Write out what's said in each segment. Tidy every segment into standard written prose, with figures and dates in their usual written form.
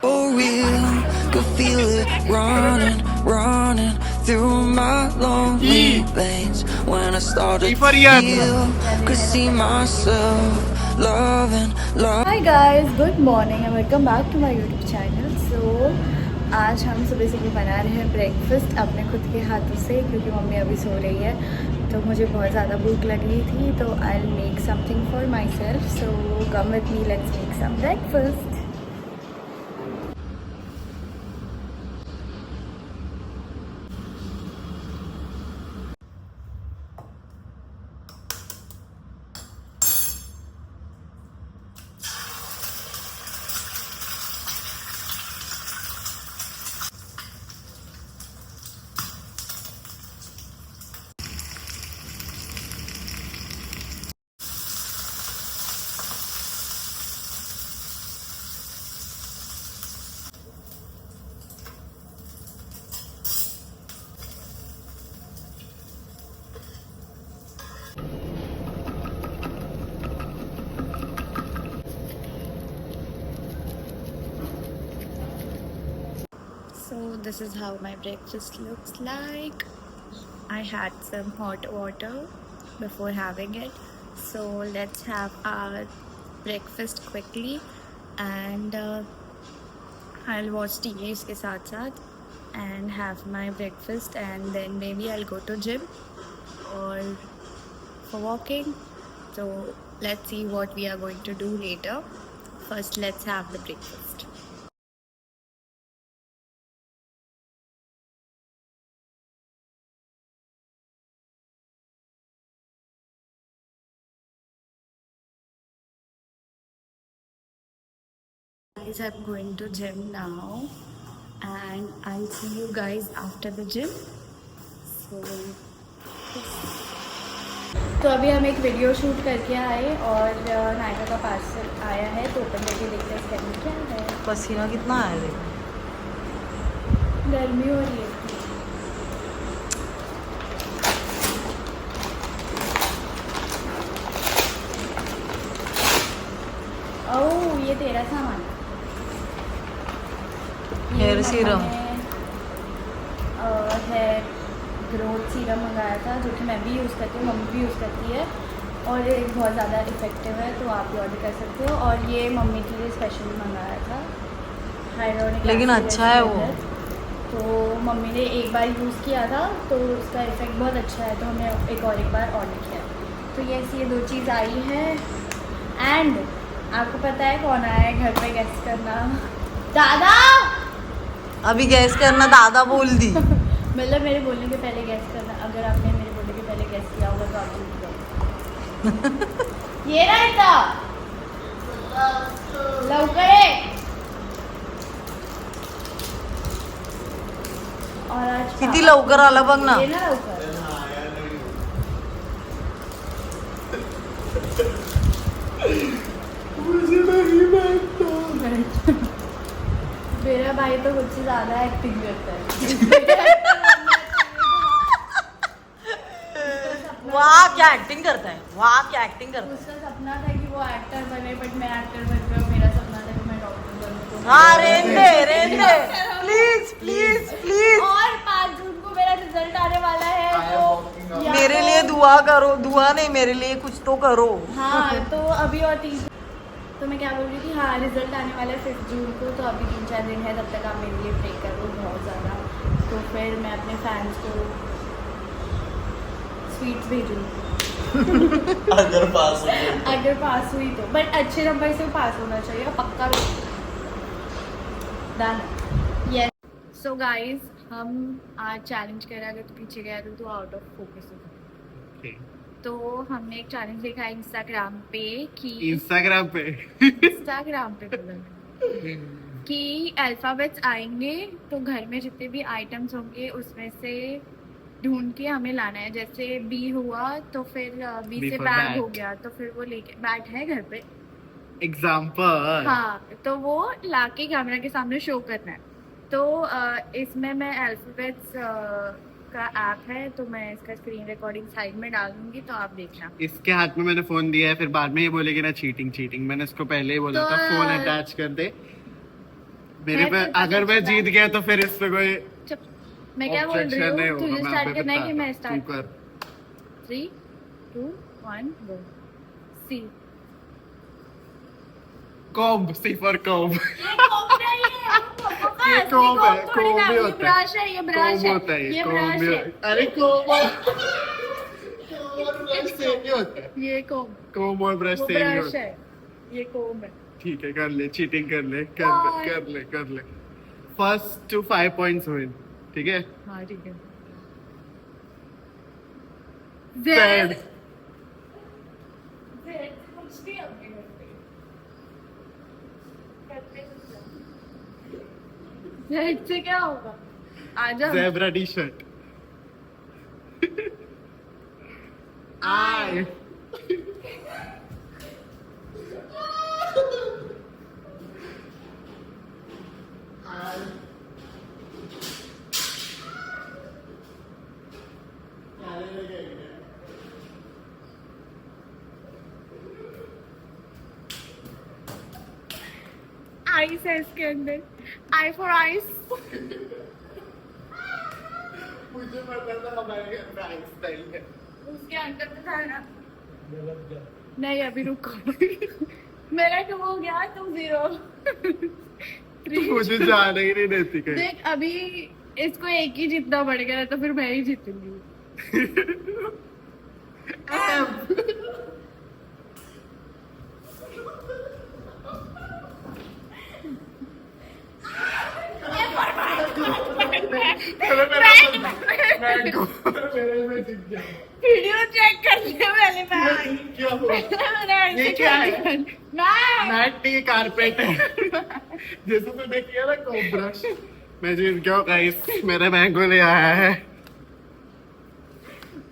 For real, could feel it running, running through my lonely veins. When I started to feel, could see myself loving, love. Hi guys, good morning and welcome back to my YouTube channel. So आज हम सुबह सुबह बना रहे हैं breakfast अपने खुद के हाथों से, क्योंकि मम्मी अभी सो रही है तो मुझे बहुत ज़्यादा भूख लगी थी, तो I will make something for myself. So come with me, let's make some breakfast. So this is how my breakfast looks like. I had some hot water before having it. So let's have our breakfast quickly and I'll watch TV इसके साथ साथ and have my breakfast, and then maybe I'll go to gym or for walking. So let's see what we are going to do later. First let's have the breakfast. Guys, I'm going to gym now and I'll see you guys after the gym. So तो अभी हम एक video shoot करके आए और नायका का parcel आया है, तो ओपन करके देखते हैं इसके अंदर क्या है. पसीना कितना आया है. गर्मी हो रही है. ओह, ये तेरा सामान. Hair serum. Hair growth serum मंगाया था, जो कि मैं भी यूज़ करती हूँ, मम्मी भी यूज़ करती है और ये बहुत ज़्यादा इफ़ेक्टिव है, तो आप भी ऑर्डर कर सकते हो. और ये मम्मी के लिए स्पेशली मंगाया था, हाइड्रोनिक. लेकिन अच्छा है वो. तो मम्मी ने एक बार यूज़ किया था तो उसका इफ़ेक्ट बहुत अच्छा है, तो हमने एक बार ऑर्डर किया. तो ये दो चीज़ आई है. एंड आपको पता है कौन आया है घर पे गेस्ट करना? दादा. अभी गैस करना दादा बोल दी. मतलब मेरे बोलने के पहले गैस करना. अगर आपने मेरे बोलने के पहले गैस किया होगा तो आप जीत गए. ये रहता लवकर. और आज किती लवकर आला बघ ना. ये ना लवकर. मेरा भाई तो मुझसे ज़्यादा एक्टिंग करता है. वाह क्या एक्टिंग करता है. वाह क्या एक्टिंग करता है. उसका सपना था कि वो एक्टर बने, बट मैं एक्टर बन गया. मेरा सपना था कि मैं डॉक्टर बनूं. हाँ रेंदे प्लीज प्लीज प्लीज. और 5 जून को मेरा रिजल्ट आने वाला है, तो मेरे लिए दुआ करो. दुआ नहीं, मेरे लिए कुछ तो करो. हाँ, तो अभी और 30, तो मैं क्या बोल रही थी, हाँ रिजल्ट आने वाला है 5 जून को, तो अभी 3-4 दिन है, तब तक आप मेरे लिए प्रे करो बहुत ज़्यादा. तो फिर मैं अपने फैंस को स्वीट्स भेजूँगी. अगर पास हुई तो, बट अच्छे नंबर से पास होना चाहिए पक्का. डन. यस. सो गाइज, हम आज चैलेंज कर रहे हैं, अगर तो पीछे गया तो आउट ऑफ फोकस हो जाए. तो हमने एक चैलेंज देखा है इंस्टाग्राम पे बोला कि अल्फ़ाबेट्स आएंगे तो घर में जितने भी आइटम्स होंगे उसमें से ढूंढ के हमें लाना है. जैसे बी हुआ तो फिर बी से बैग हो गया, तो फिर वो लेके बैग है घर पे एग्जाम्पल. हाँ, तो वो लाके कैमरा के सामने शो करना है. तो इसमें मैं अल्फ़ाबेट्स का ऐप है, तो मैं इसका स्क्रीन रिकॉर्डिंग साइड में डाल दूंगी, तो आप देखना. इसके हाथ में मैंने फोन दिया है, फिर बाद में ये बोलेगी ना चीटिंग. मैंने इसको पहले ही बोला था फोन अटैच कर दे. मेरे पे अगर मैं जीत गया तो फिर इस पे कोई चुप। मैं क्या बोल रही ऑब्जेक्शन नहीं हूँ? होगा। तुझे मैं स्टार्ट आपको करना है कि बताता मैं हूँ। स्टार्ट? तू कर 3, 2, 1 गो। सी। कॉम्ब सी फॉर कॉम्ब ये कॉम्ब नहीं है, ये कॉम्ब है थोड़ी ना, कॉम्ब भी ये होता है ब्रश है, ये ब्रश कॉम्ब है, होता है ये कॉम्ब ब्रश भी है, अरे कॉम्ब और ब्रश सेम ही होता है ये कॉम्ब, कॉम्ब और ब्रश वो सेम ही ब्रश होता है है, ये कॉम्ब है। ठीक है कर ले चीटिंग कर ले Bye. कर ले फर्स्ट टू 5 पॉइंट्स विन ठीक है हाँ ठीक है। Bad. कुछ नहीं अपने घर पे। Z से क्या होगा? आजा। ज़ेब्रा टी शर्ट आई आइस है इसके अंदर। I for ice. मुझे पता था हमारे घर में आइंस्टाइन है उसके अंदर तो था ना। नहीं अभी रुको। मेरा क्यों हो गया? तुम 0। तू मुझे जाने ही नहीं देती कहीं देख अभी इसको एक ही जीतना पड़ गया तो फिर मैं ही जीतूंगी। वीडियो चेक कर लिया मैंने। मैं क्या हुआ मैंने ये क्या है? मैं मैट नहीं कारपेट है जैसे तूने किया ना कॉम्ब ब्रश मैं जीत गया गाइस मेरे मैंगो ले आया है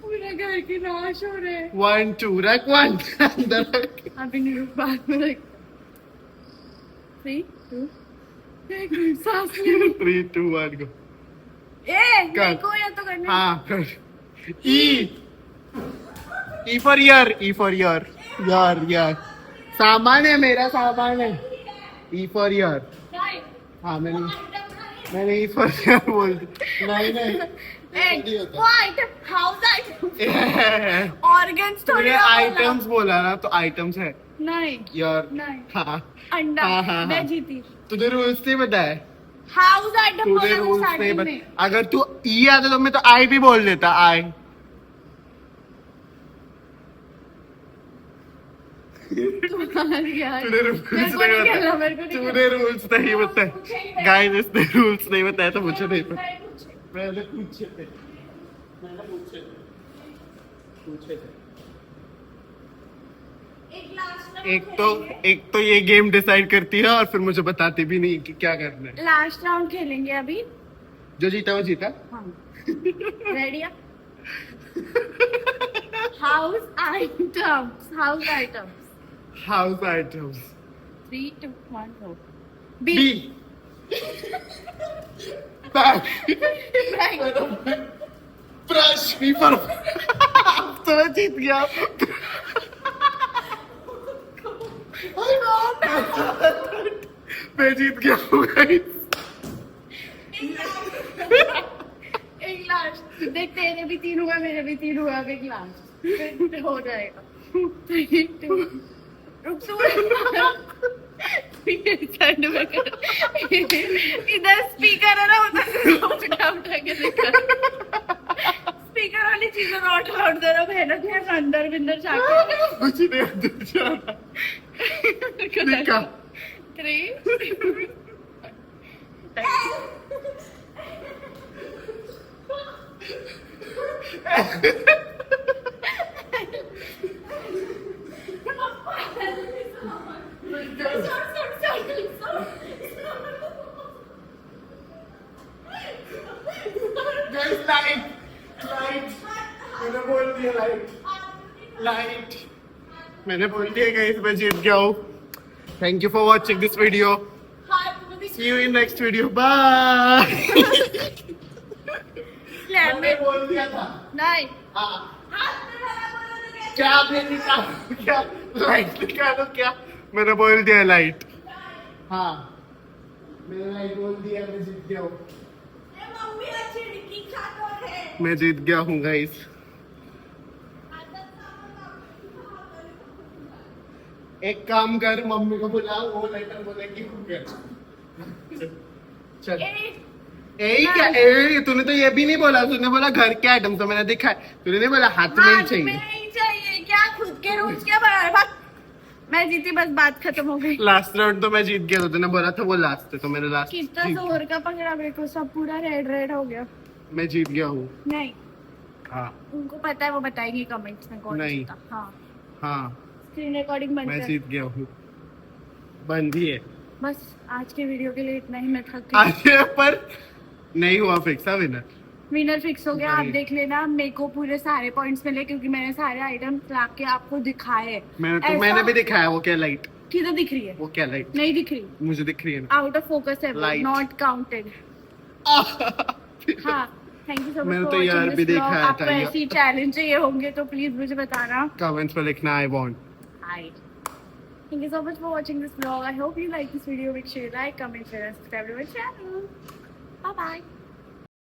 पूरे घर की नाश हो रहे हैं। 1 2 रख 1 अंदर रख अभी नहीं रुक बाद में रख। 3, 2 एक मिनट सांस ले। 3 2 1 गो मेरे को या तो करना है। हाँ कर ई फॉर ईयर यार सामान है मेरा सामान है ई फॉर ईयर नहीं। हाँ मैंने ई फॉर ईयर बोल दिया नहीं व्हाट हाउस आइटम ऑर्गन्स थोड़ी तूने ना बोला। आइटम्स बोला ना तो आइटम्स है नहीं यार नहीं। हाँ अंडा हाँ। मैं जीती। तुझे रूल्स नहीं बताए हाउस आइटम तुझे बोला था रूल्स नहीं स्टार्टिंग बताए में। अगर तू ई आता तो मैं तो आई भी बोल देता आई यार तूने मेरे रूल्स को नहीं खेलना, नहीं मेरे को बताए नहीं तूने रूल्स नहीं बताए गाइस इसने रूल्स नहीं बताया तो मुझे नहीं पता मैंने पूछे थे एक तो ये गेम डिसाइड करती है और फिर मुझे बताती भी नहीं कि क्या करना है लास्ट राउंड खेलेंगे अभी। जो जीता वो जीता हाँ ready house items house items 3, 2, 1 गो। बी ब्रश पेपर तो मैं जीत गया मैं जीत गया हूँ guys। एक लास्ट देख तेरे भी 3 हुआ मेरे भी 3 हुआ अब एक लास्ट फिर हो जाएगा। 3, 2 रुक साइड में कर। इधर स्पीकर है ना उठा के देखा स्पीकर वाली चीजें नोट आउट दे रहा मेहनत है अंदर बिंदर जाके कुछ नहीं अंदर जाना निका 3 Guys, लाइट मैंने बोल दिया लाइट मैंने बोल दिया गाइस मैं जीत गया हूँ thank you for watching this video see you in next video bye मैंने बोल दिया था नहीं क्या आपने निकाला क्या लाइट निकालो क्या मैंने बोल दिया लाइट हाँ मैंने लाइट बोल दिया, मैं जीत गया हूँ। मम्मी अच्छी टिक्की खाता है। मैं जीत गया हूँ गाइस। एक काम कर, मम्मी को बुला, वो लेटर बोलेगी हो गया। चल। यही क्या? तूने तो ये भी नहीं बोला, तूने बोला घर के आइटम तो मैंने दिखा, तूने नहीं बोला हाथ में ही चाहिए। नहीं चाहिए क्या? खुद के रूल्स क्या बना है? मैं जीती, बस बात खत्म हो गई। लास्ट राउंड तो मैं जीत गया था, तूने बोला था वो लास्ट है, तो मैंने लास्ट कितना जोर का पकड़ा मेरे को, सब पूरा रेड रेड हो गया। मैं जीत गया हूँ। नहीं, हाँ उनको पता है, वो बताएंगे कमेंट्स में कौन नहीं। जीता। हाँ, हाँ स्क्रीन रिकॉर्डिंग बंद मैं कर। जीत गया हूँ। बंद ही है बस आज के वीडियो के लिए इतना ही। मैं थक गई। आज पर नहीं हुआ फिक्स है विनर। विनर फिक्स हो गया। आप नहीं। देख लेना, मेरे को पूरे सारे पॉइंट्स मिले क्योंकि मैंने सारे आइटम ला के आपको दिखाए। मैंने भी दिखाया। वो क्या लाइट? किधर दिख रही है? वो क्या लाइट? नहीं दिख रही, मुझे दिख रही है ना। आउट ऑफ फोकस है, Light. Not counted. हाँ, थैंक यू सो मच। मैंने तो यार भी देखा है आपको ऐसी चैलेंज चाहिए होंगे तो प्लीज मुझे बताना। कमेंट्स में लिखना I want. Hi. Thank you so much for watching this vlog. I hope you like this video. Make sure you like, comment, share, and subscribe to my channel. Bye bye.